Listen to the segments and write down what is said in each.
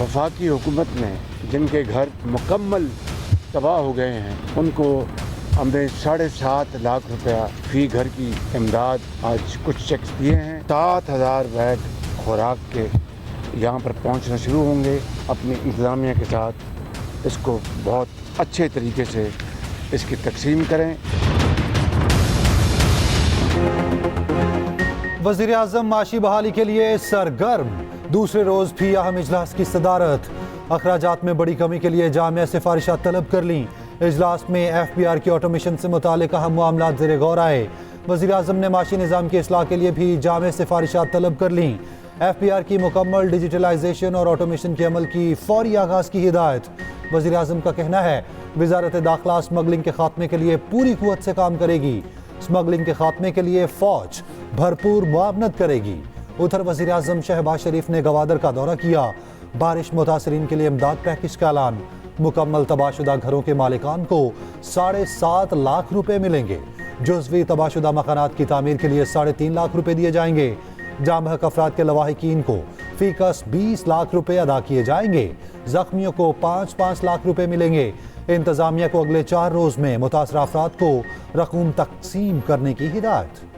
वफाकी हुकूमत ने जिनके घर मुकम्मल तबाह हो गए हैं उनको हमने 7.5 लाख रुपया फी घर की इमदाद आज कुछ चेक्स दिए हैं। 7,000 बैग खुराक के यहाँ पर पहुँचना शुरू होंगे। अपनी इंतज़ामिया के साथ इसको बहुत अच्छे तरीके से इसकी तकसीम करें। वज़ीर आज़म माशी बहाली के लिए सरगर्म, दूसरे रोज़ भी अहम इजलास की सदारत। अखराजात में बड़ी कमी के लिए जामिया सिफारिशात तलब कर लीं। इजलास में FBR की ऑटोमेशन से मुतालिक अहम मामलात ज़ेरे गौर आए। वज़ीर आज़म ने माशी निज़ाम की इस्लाह के लिए भी जामिया सिफारिशात तलब कर लीं। FBR की मुकम्मल डिजिटलाइजेशन और ऑटोमेशन के अमल की फौरी आगाज़ की हिदायत। वज़ीर आज़म का कहना है वज़ारत दाखिला स्मगलिंग के खात्मे के लिए पूरी कुव्वत से काम करेगी। स्मगलिंग के खात्मे के लिए फ़ौज भरपूर मुआवनत करेगी। उधर वज़ीर आज़म शहबाज शरीफ ने गवादर का दौरा किया। बारिश मुतासरीन के लिए इमदाद पैकेज का ऐलान। मुकम्मल तबाहशुदा घरों के मालिकान को 7.5 लाख रुपए मिलेंगे। जुज़वी तबाहशुदा मकानात की तामीर के लिए 3.5 लाख रुपए दिए जाएंगे। जामहक अफराद के लवाहिकीन को फीकस 20 लाख रुपए अदा किए जाएंगे। जख्मियों को 5-5 लाख रुपए मिलेंगे। इंतजामिया को अगले 4 रोज में मुतासरा अफराद को रकूम तकसीम करने की हिदायत।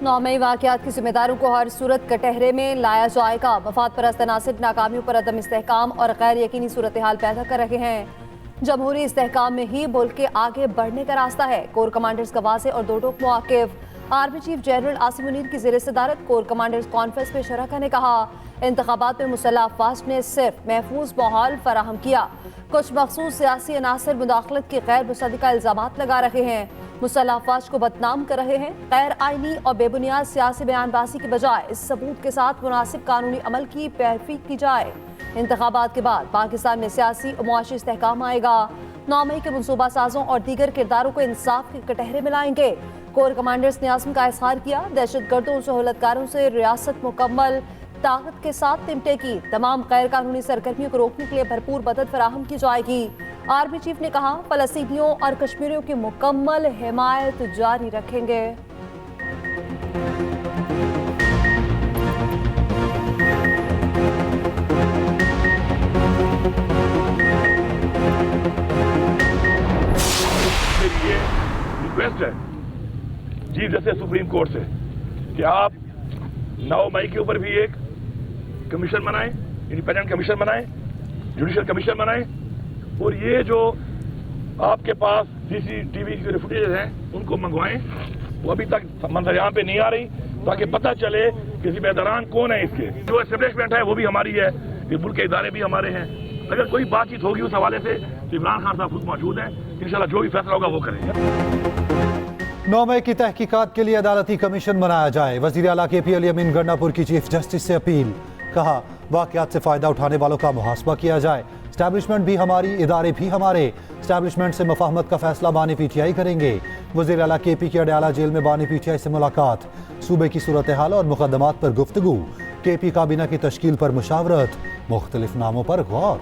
नौमई वाक़यात की जिम्मेदारों को हर सूरत कटहरे में लाया जाएगा। मफाद परस्त अनासिर नाकामियों पर अदम इस्तेहकाम और गैर यकीनी सूरत हाल पैदा कर रहे हैं। जमहूरी इस्तेहकाम में ही मुल्क के आगे बढ़ने का रास्ता है। कोर कमांडर्स का वाज़ेह और दो टोक मौक़िफ़। Army chief general Asim Munir की ज़ेर सदारत कोर कमांडर्स कॉन्फ्रेंस में शरका ने कहा इंतखाबात में मुसल्लह अफ़वाज ने सिर्फ महफूज माहौल फराहम किया। कुछ मखसूस सियासी अनासर मुदाखलत के गैर मुसद्दिक़ा इल्ज़ामात लगा रहे हैं। मुसल्लह अफ़वाज को बदनाम कर रहे हैं। गैर आइनी और बेबुनियाद सियासी बयानबाजी के बजाय इस सबूत के साथ मुनासिब कानूनी अमल की पैरवी की जाए। इंतखाबात के बाद पाकिस्तान में सियासी और मुआशी इस्तेहकाम आएगा। 9 मई के मनसूबा साजों और दीगर किरदारों को इंसाफ के कटहरे में लाएंगे। कोर कमांडर्स ने आज़म का इज़हार किया। दहशत गर्दों और सहूलतकारों से रियासत मुकम्मल ताकत के साथ निपटेगी। तमाम गैर कानूनी सरगर्मियों को रोकने के लिए भरपूर मदद फराहम की जाएगी। आर्मी चीफ ने कहा फ़लस्तीनियों और कश्मीरियों की मुकम्मल हिमायत जारी रखेंगे। रिक्वेस्ट है चीफ जस्टिस सुप्रीम कोर्ट से कि आप 9 मई के ऊपर भी एक कमीशन बनाएं, इंडिपेंडेंट कमीशन बनाएं, जुडिशियल कमीशन बनाएं और ये जो आपके पास CCTV की जो फुटेज हैं उनको मंगवाएं। वो अभी तक मंजर-ए-आम पे नहीं आ रही ताकि पता चले कि जिम्मेदारान कौन है। इसके जो एस्टेब्लिशमेंट है वो भी हमारी है, ये मुल्क के इदारे भी हमारे हैं। अगर कोई बातचीत होगी उस हवाले से तो इमरान खान साहब खुद मौजूद हैं। इंशाल्लाह जो भी फैसला होगा वो करेंगे। 9 मई की तहकीकात के लिए अदालती कमीशन बनाया जाए। वज़ीर आला KP अली अमीन गंडापुर की चीफ जस्टिस से अपील। कहा वाक़यात से फ़ायदा उठाने वालों का मुहासबा किया जाए। स्टैब्लिशमेंट भी हमारी, इदारे भी हमारे। स्टैब्लिशमेंट से मुफाहमत का फैसला बानी PTI करेंगे। वज़ीर आला KP की अडयाला जेल में बानी PTI से मुलाकात। सूबे की सूरत हाल और मुकदमात पर गुफ्तगू। KP काबीना की तश्कील पर मुशावरत। मुख्तलिफ नामों पर गौर।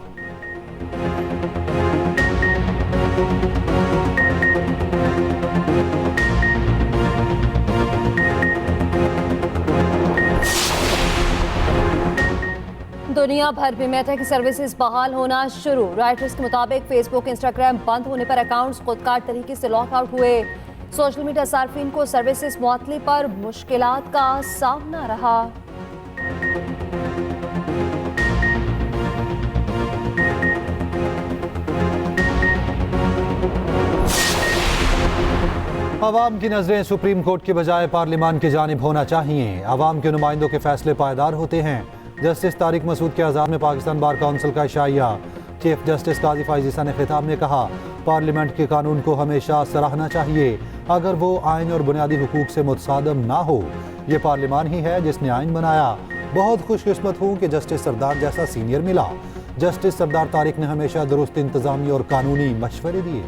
दुनिया भर में मेटा की सर्विसेज बहाल होना शुरू। राइटर्स के मुताबिक फेसबुक, इंस्टाग्राम बंद होने पर अकाउंट्स खुदकार तरीके से लॉक आउट हुए। सोशल मीडिया सार्फिन को सर्विसेज मुअत्तली पर मुश्किलात का सामना रहा। अवाम की नजरें सुप्रीम कोर्ट के बजाय पार्लियामान की जानिब होना चाहिए। अवाम के नुमाइंदों के फैसले पायदार होते हैं। जस्टिस तारिक मसूद के आज़ाद में पाकिस्तान बार काउंसिल का इशाइया। चीफ जस्टिस काजी फाइज़ ईसा ने खिताब में कहा पार्लियामेंट के कानून को हमेशा सराहना चाहिए अगर वो आइन और बुनियादी हुकूक से मुतसादम ना हो। ये पार्लियामान ही है जिसने आइन बनाया। बहुत खुशकिस्मत हूँ कि जस्टिस सरदार जैसा सीनियर मिला। जस्टिस सरदार तारिक ने हमेशा दुरुस्त इंतजामी और कानूनी मशवरे दिए।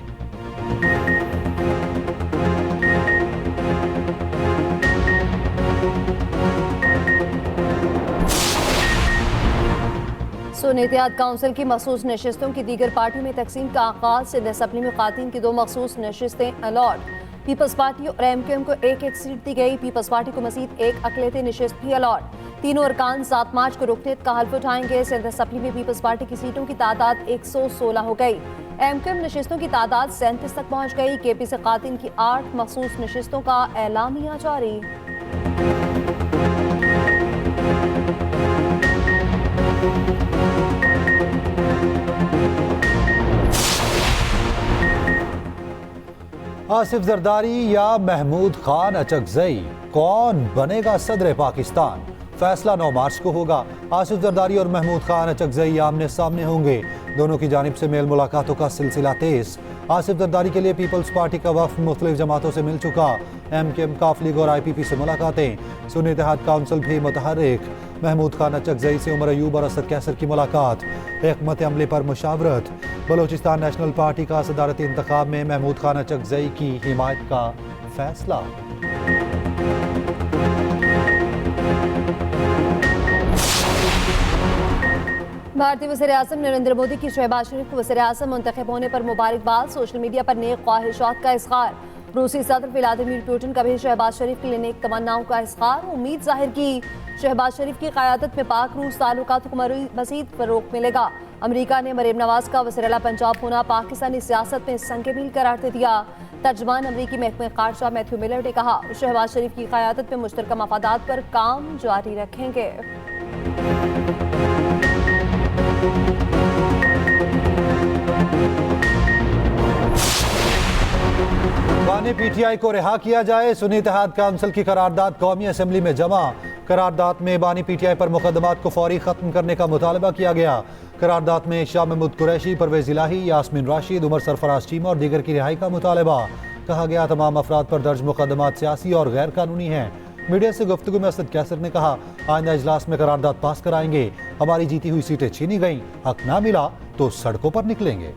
सुन्नी-ए-इत्तेहाद काउंसिल की मखसूस नशिस्तों की दीगर पार्टियों में तकसीम का आगाज। सिंध असम्बली में खातीन की 2 मखसूस नशिस्तें अलॉट। पीपल्स पार्टी और एमक्यूएम को एक एक सीट दी गई। पीपल्स पार्टी को मजीद एक अकलियती नशिस्त भी अलॉट। तीनों अरकान 7 मार्च को रुकनीत का हल्फ उठाएंगे। सिंध असम्बली में पीपल्स पार्टी की सीटों की तादाद 116 हो गई। एमक्यूएम नशिस्तों की तादाद 37 तक पहुंच गई। केपी से खातिन की 8 मखसूस नशिस्तों का एलामिया जारी। आसिफ जरदारी या महमूद खान अचकजई, कौन बनेगा सदर पाकिस्तान? फैसला 9 मार्च को होगा। आसिफ जरदारी और महमूद खान अचकजई आमने सामने होंगे। दोनों की जानिब से मेल मुलाकातों का सिलसिला तेज। आसिफ जरदारी के लिए पीपल्स पार्टी का वफ्द मुख्तलिफ जमातों से मिल चुका। एमकेएम, काफ लीग और IPP से मुलाकातें। सुन्नी इत्तेहाद काउंसिल भी मुतहर्रिक। महमूद खान अचकजई से उमर अयूब और असद कैसर की मुलाकात। हिकमत अमली पर मुशावरत। बलोचिस्तान नेशनल पार्टी का सदारती इंतखाब में महमूद खान अचकजई की हिमायत का फैसला। भारतीय वज़ीर-ए-आज़म नरेंद्र मोदी की शहबाज शरीफ को वज़ीर-ए-आज़म मुंतखब होने पर मुबारकबाद। सोशल मीडिया पर नेक ख्वाहिशात का इज़हार। रूसी सदर व्लादिमीर पुतिन का भी शहबाज शरीफ के लिए नेक तमन्नाओं का इज़हार। उम्मीद जाहिर की शहबाज शरीफ की क़यादत में पाक रूस ताल्लुकात को मज़ीद फ़रोग़ मिलेगा। अमरीका ने मरीम नवाज का वज़ीर-ए-आला पंजाब होना पाकिस्तानी सियासत में संग-ए-मील करार दे दिया। तर्जमान अमरीकी महकमे ख़ारजा मैथ्यू मिलर ने कहा, शहबाज शरीफ की क़यादत में मुश्तरका मफादात पर काम जारी रखेंगे। बानी PTI को रिहा किया जाए। सुन्नी इत्तेहाद काउंसिल की करारदाद कौमी असम्बली में जमा। करारदाद में बानी PTI पर मुकदमात को फौरी खत्म करने का मुतालबा किया गया। करारदाद में शाह महमूद कुरैशी, परवेज इलाही, यास्मीन राशिद, उमर सरफराज चीमा और दीगर की रिहाई का मुतालबा। कहा गया तमाम अफराद पर दर्ज मुकदमात सियासी और गैर कानूनी हैं। मीडिया से गुफ्तगू में असद कैसर ने कहा, आइंदा इजलास में करारदाद पास कराएंगे। हमारी जीती हुई सीटें छीनी गईं, हक ना मिला तो सड़कों पर निकलेंगे।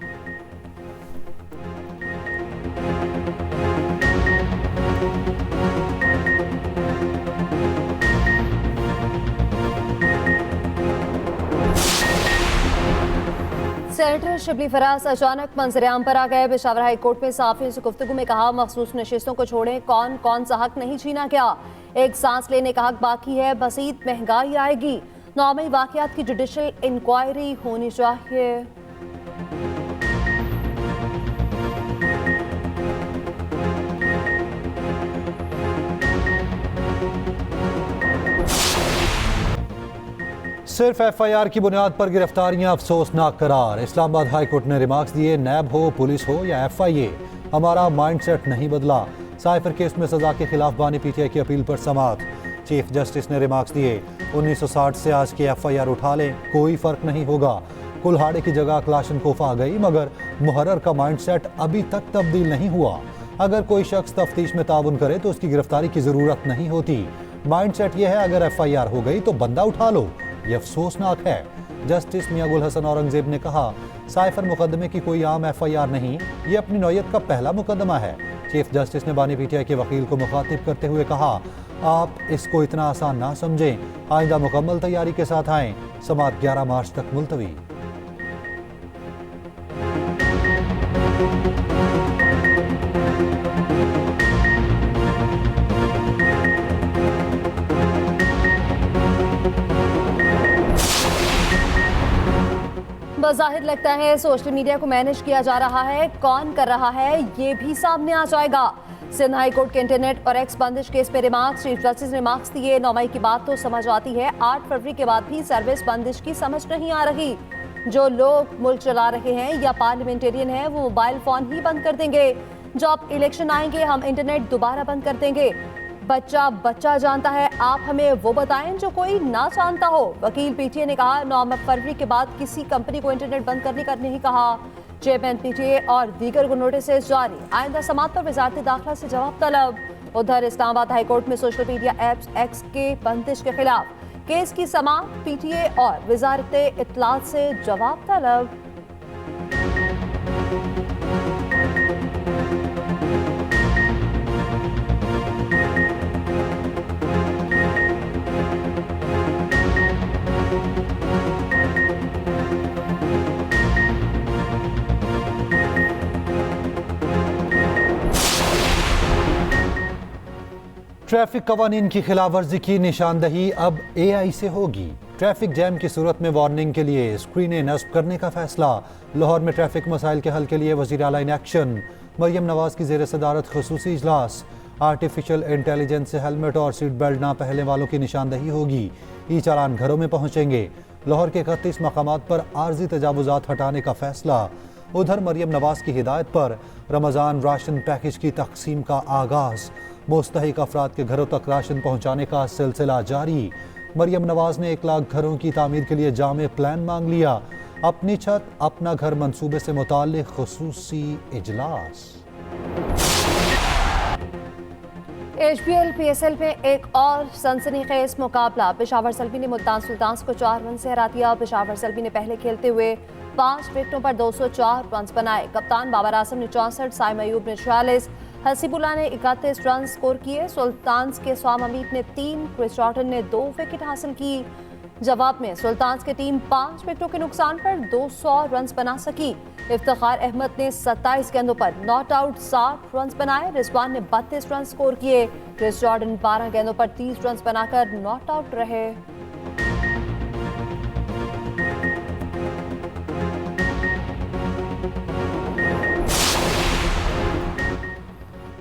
सेनेटर शिबली फराज अचानक मंजर-ए-आम पर आ गए। पेशावर हाई कोर्ट में सहाफ़ियों से गुफ्तगू में कहा, मखसूस नशिस्तों को छोड़ें, कौन कौन सा हक नहीं छीना गया। एक सांस लेने का हक बाकी है, मज़ीद महंगाई आएगी। 9 मई वाक़यात की जुडिशल इंक्वायरी होनी चाहिए। सिर्फ FIR की बुनियाद पर गिरफ्तारियां अफसोसनाक करार। इस्लामाबाद हाई कोर्ट ने रिमार्क्स दिए, नैब हो, पुलिस हो या FIA, हमारा माइंडसेट नहीं बदला। साइफर केस में सजा के खिलाफ बानी PTI की अपील पर समात। चीफ जस्टिस ने रिमार्क्स दिए, 1960 से आज की FIR उठा लें, कोई फर्क नहीं होगा। कुल्हाड़े की जगह क्लाशनकोफ आ गई, मगर मुहर्रर का माइंडसेट अभी तक तब्दील नहीं हुआ। अगर कोई शख्स तफ्तीश में ताउन करे तो उसकी गिरफ्तारी की जरूरत नहीं होती। माइंडसेट यह है, अगर FIR हो गई तो बंदा उठा लो। यह अफसोसनाक है। जस्टिस मियां गुल हसन औरंगजेब ने कहा, साइफर मुकदमे की कोई आम FIR नहीं, ये अपनी नौयत का पहला मुकदमा है। चीफ जस्टिस ने बानी PTI के वकील को मुखातिब करते हुए कहा, आप इसको इतना आसान ना समझें, आइंदा मुकम्मल तैयारी के साथ आएं। समाअत 11 मार्च तक मुलतवी। बज़ाहिर लगता है सोशल मीडिया को मैनेज किया जा रहा है, कौन कर रहा है ये भी सामने आ जाएगा। सिंध हाई कोर्ट के इंटरनेट और एक्स बंदिश केस में रिमार्क्स। चीफ जस्टिस ने रिमार्क्स दिए, 9 मई की बात तो समझ आती है, 8 फरवरी के बाद भी सर्विस बंदिश की समझ नहीं आ रही। जो लोग मुल्क चला रहे हैं या पार्लियामेंटेरियन हैं वो मोबाइल फोन ही बंद कर देंगे। जब इलेक्शन आएंगे हम इंटरनेट दोबारा बंद कर देंगे। बच्चा बच्चा जानता है, आप हमें वो बताएं जो कोई ना जानता हो। वकील PTI ने कहा, 9 फरवरी के बाद किसी कंपनी को इंटरनेट बंद करने का नहीं कहा। चेयरमैन PTI और दीगर को नोटिस जारी। आइंदा समाअत पर वजारत दाखिला से जवाब तलब। उधर इस्लामाबाद हाई कोर्ट में सोशल मीडिया एप्स X के बंदिश के खिलाफ केस की समाअत। PTI और वजारत इत्तलात से जवाब तलब। ट्रैफिक कवानीन की खिलाफ वर्जी की निशानदही अब AI से होगी। ट्रैफिक जैम की सूरत में वार्निंग के लिए स्क्रीनें नस्ब करने का फैसला। लाहौर में ट्रैफिक मसाइल के हल के लिए वज़ीर आला इन एक्शन। मरियम नवाज की ज़ेर सदारत खुसूसी इजलास। आर्टिफिशियल इंटेलिजेंस से हेलमेट और सीट बेल्ट ना पहनने वालों की निशानदही होगी। ई चालान घरों में पहुंचेंगे। लाहौर के 31 मकामात पर आर्जी तजावुजात हटाने का फैसला। उधर मरियम नवाज की हिदायत पर रमज़ान राशन पैकेज की तकसीम का आगाज़। मुस्तहिक अफराद के घरों तक राशन पहुँचाने का सिलसिला जारी। मरियम नवाज ने 1 लाख घरों की तामीर के लिए जामे प्लान मांग लिया। अपनी छत अपना घर मंसूबे से मुताल्लिक खुसूसी इजलास। HBL PSL में एक और सनसनीखेज मुकाबला। पेशावर सल्बी ने मुल्तान सुल्तान्स को 4 रन से हरा दिया। पेशावर सल्बी ने पहले खेलते हुए 5 विकेटों पर 204 रन बनाए। कप्तान बाबर आजम ने 64, साइम अयूब ने 46, हसीबुल्ला ने 31 रन स्कोर किए। सुल्तान्स के स्वाम अमीद ने 3, क्रिस जॉर्डन ने 2 विकेट हासिल की। जवाब में सुल्तान्स की टीम 5 विकेटों के नुकसान पर 200 रन बना सकी। इफ्तिखार अहमद ने 27 गेंदों पर नॉट आउट 60 रन बनाए। रिजवान ने 32 रन स्कोर किए। क्रिस जॉर्डन 12 गेंदों पर 30 रन बनाकर नॉट आउट रहे।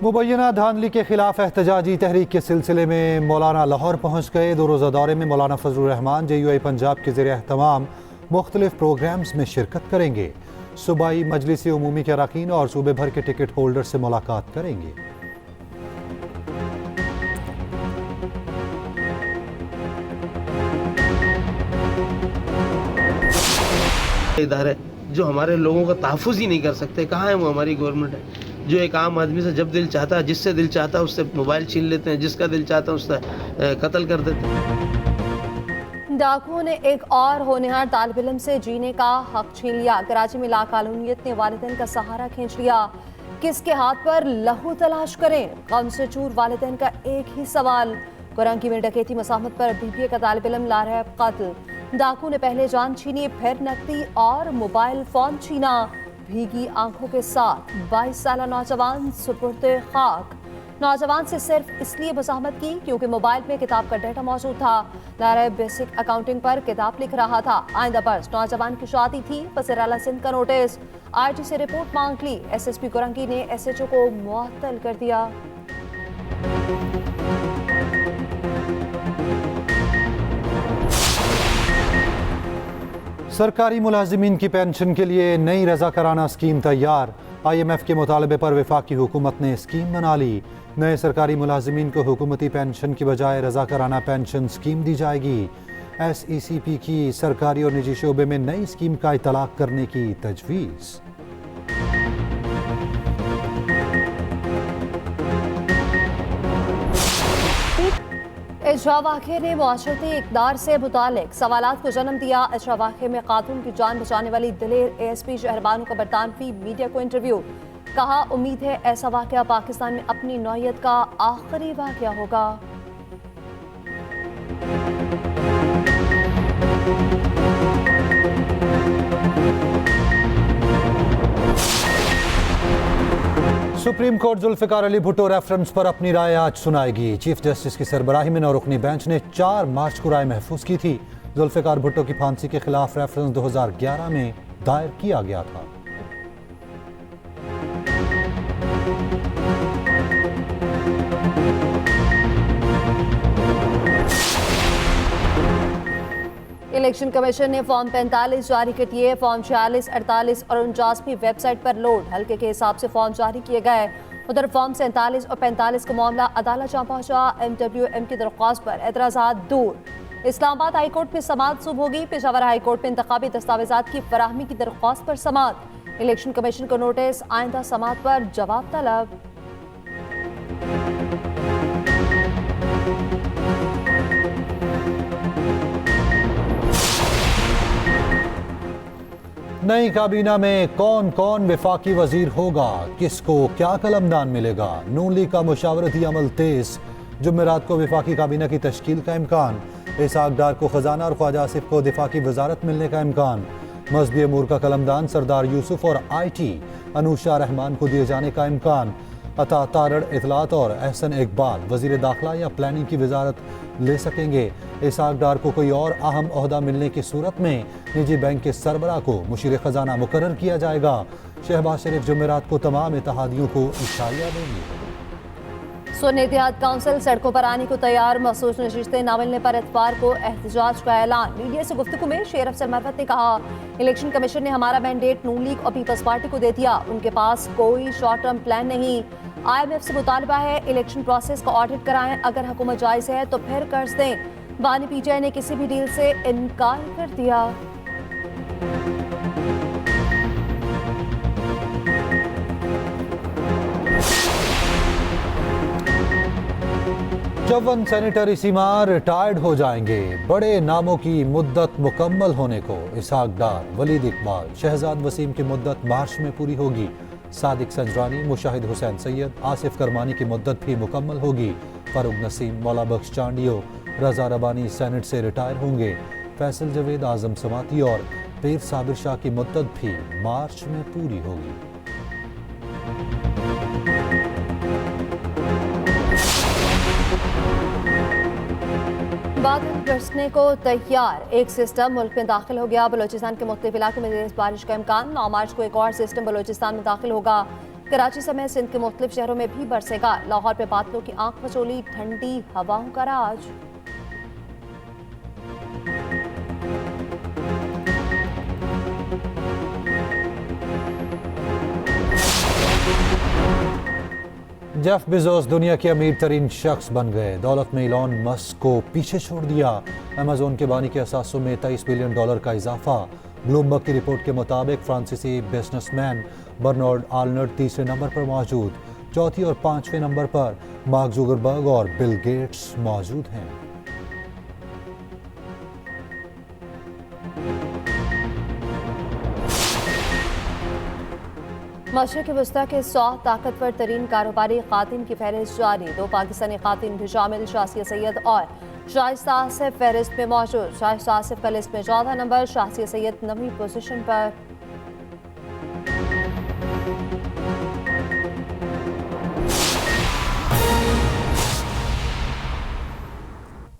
मुबैना धांधली के खिलाफ एहतजाजी तहरीक के सिलसिले में मौलाना लाहौर पहुँच गए। 2 रोज़ा दौरे में मौलाना फजलुर रहमान JUI पंजाब के ज़ेर एहतमाम मुख्तलिफ प्रोग्राम्स में शिरकत करेंगे। सूबाई मजलिस उमूमी के अरकान और सूबे भर के टिकट होल्डर से मुलाकात करेंगे। इदारे जो हमारे लोगों का तहफ़्फ़ुज़ ही नहीं कर सकते, कहाँ है वो हमारी गवर्नमेंट है जो एक आम आदमी से जब दिल चाहता है, जिससे दिल चाहता है उससे मोबाइल छीन लेते हैं, जिसका दिल चाहता है उससे कत्ल कर देते हैं। डाकुओं ने एक और होनहार तालिब इल्म से जीने का हक छीन लिया। कराची में लाकानूनियत ने वालिदैन का सहारा खींच लिया। किसके हाथ पर लहू तलाश करें? गम से चूर वालिदैन का एक ही सवाल। कुरंकी में डकैती मसामत पर BBA का तालिब इल्म लारहब कत्ल। डाकू ने पहले जान छीनी, फिर नकदी और मोबाइल फोन छीना। भीगी आंखों के साथ 22 साला नौजवान सुपुर्दे खाक। नौजवान से सिर्फ इसलिए मज़ाहमत की क्योंकि मोबाइल में किताब का डेटा मौजूद था। लारहब बेसिक अकाउंटिंग पर किताब लिख रहा था। आइंदा बरस नौजवान की शादी थी। वज़ीर आला सिंध का नोटिस। IG से रिपोर्ट मांग ली। SSP कुरंकी ने SHO को मुअत्तल कर दिया। सरकारी मुलाजिमीन की पेंशन के लिए नई रज़ाकाराना स्कीम तैयार। IMF के मुतालबे पर वफाकी हुकूमत ने स्कीम बना ली। नए सरकारी मुलाजिमीन को हुकूमती पेंशन की बजाय रज़ाकाराना पेंशन स्कीम दी जाएगी। SECP की सरकारी और निजी शोबे में नई स्कीम का इतलाक करने की तजवीज़। इजरा वाक़े ने मुआशरती इक़दार से मुतालिक सवालात को जन्म दिया। इजरा वाक़े में खातून की जान बचाने वाली दिलेर ASP शहरबानू का बरतानवी मीडिया को इंटरव्यू। कहा, उम्मीद है ऐसा वाक़या पाकिस्तान में अपनी नौयत का आखिरी वाक़या होगा। Supreme court Zulfikar Ali Bhutto reference पर अपनी राय आज सुनाएगी। चीफ जस्टिस की सरबराही में 9 रुकनी बेंच ने 4 मार्च को राय महफूज की थी। जुल्फ़िकार भुट्टो की फांसी के खिलाफ रेफरेंस 2011 में दायर किया गया था। इलेक्शन कमीशन ने फॉर्म 45 जारी कर दिए। फॉर्म 46, 48 और 49 वेबसाइट पर लोड हल्के के हिसाब से फॉर्म जारी किए गए। उधर फॉर्म 47 और 45 का मामला अदालत जहाँ पहुंचा। MWM की दरख्वास्त पर एतराज़ात दूर। इस्लामाबाद हाईकोर्ट में समाअत सुबह होगी। पेशावर हाईकोर्ट में इंतखाबी दस्तावेजात की फराहमी की दरख्वास्त पर समाअत। इलेक्शन कमीशन को नोटिस, आइंदा समाअत पर जवाब तलब। नई काबीना में कौन कौन वफाकी वजीर होगा, किसको क्या कलमदान मिलेगा? नून लीग का मुशावरती अमल तेज। जुमेरात को वफाकी काबीना की तश्कील का इम्कान। इसाक डार को खजाना और ख्वाजा आसिफ को दिफा की वजारत मिलने का इम्कान। मजहबी अमूर का कलमदान सरदार यूसुफ और IT अनूशा रहमान को दिए जाने का इम्कान। अता तारड़ इतलात और एहसन इकबाल वजीर दाखिला या प्लानिंग की वजारत ले सकेंगे। इसहाक डार को कोई और अहम ओहदा मिलने की सूरत में निजी बैंक के सरबराह को मुशीर खजाना मुकर्रर किया जाएगा। शहबाज शरीफ जुमेरात को तमाम इत्तेहादियों को इशारा देंगे। सुन्नी इत्तेहाद काउंसिल सड़कों पर आने को तैयार, मखसूस नशिस्तें न मिलने पर इतवार को एहतजाज का ऐलान। मीडिया से गुफ्तगू में शेर अफसर मरफत ने कहा, इलेक्शन कमीशन ने हमारा मैंडेट नून लीग और पीपल्स पार्टी को दे दिया, उनके पास कोई शॉर्ट टर्म प्लान नहीं। IMF से मुतालबा है इलेक्शन प्रोसेस का ऑडिट कराएं, अगर हुकूमत जायज है तो फिर कर्ज दें। बानी PTI ने किसी भी डील से इनकार कर दिया। चौवन सैनिटरी सीमा रिटायर्ड हो जाएंगे। बड़े नामों की मुद्दत मुकम्मल होने को इसहाक डार, वलीद इकबाल, शहजाद वसीम की मुद्दत मार्च में पूरी होगी। सादिक संजरानी, मुशाहिद हुसैन सैयद, आसिफ करमानी की मुद्दत भी मुकम्मल होगी। फारूक नसीम, मौला बख्श चांडियो, रजा रबानी सेनेट से रिटायर होंगे। फैसल जवेद, आजम समाती और पीर साबिर शाह की मुद्दत भी मार्च में पूरी होगी। बादल बरसने को तैयार, एक सिस्टम मुल्क में दाखिल हो गया। बलोचिस्तान के मुख्तलिफ इलाकों में तेज बारिश का इम्कान। 9 मार्च को एक और सिस्टम बलोचिस्तान में दाखिल होगा। कराची समेत सिंध के मुख्तलिफ शहरों में भी बरसेगा। लाहौर पे बादलों की आंख मचोली, ठंडी हवाओं का राज। जेफ बेजोस दुनिया के अमीर तरीन शख्स बन गए। दौलत में इलॉन मस्क को पीछे छोड़ दिया। अमेजोन के बानी के असासों में $23 बिलियन का इजाफा। ब्लूमबर्ग की रिपोर्ट के मुताबिक फ्रांसीसी बिजनेसमैन बर्नार्ड आर्नल्ड तीसरे नंबर पर मौजूद। चौथी और पांचवें नंबर पर मार्क जुकरबर्ग और बिल गेट्स मौजूद हैं। मशरिक़ वस्ता के 100 ताकतवर तरीन कारोबारी खातिन की फहरिस्त जारी। 2 पाकिस्तानी खातिन भी शामिल, शासिया सैयद और शाइस्ता आसिफ फहरिस्त में मौजूद। शाइस्ता आसिफ का लिस्ट में 14 नंबर, शासिया सैयद 9वीं पोजीशन पर।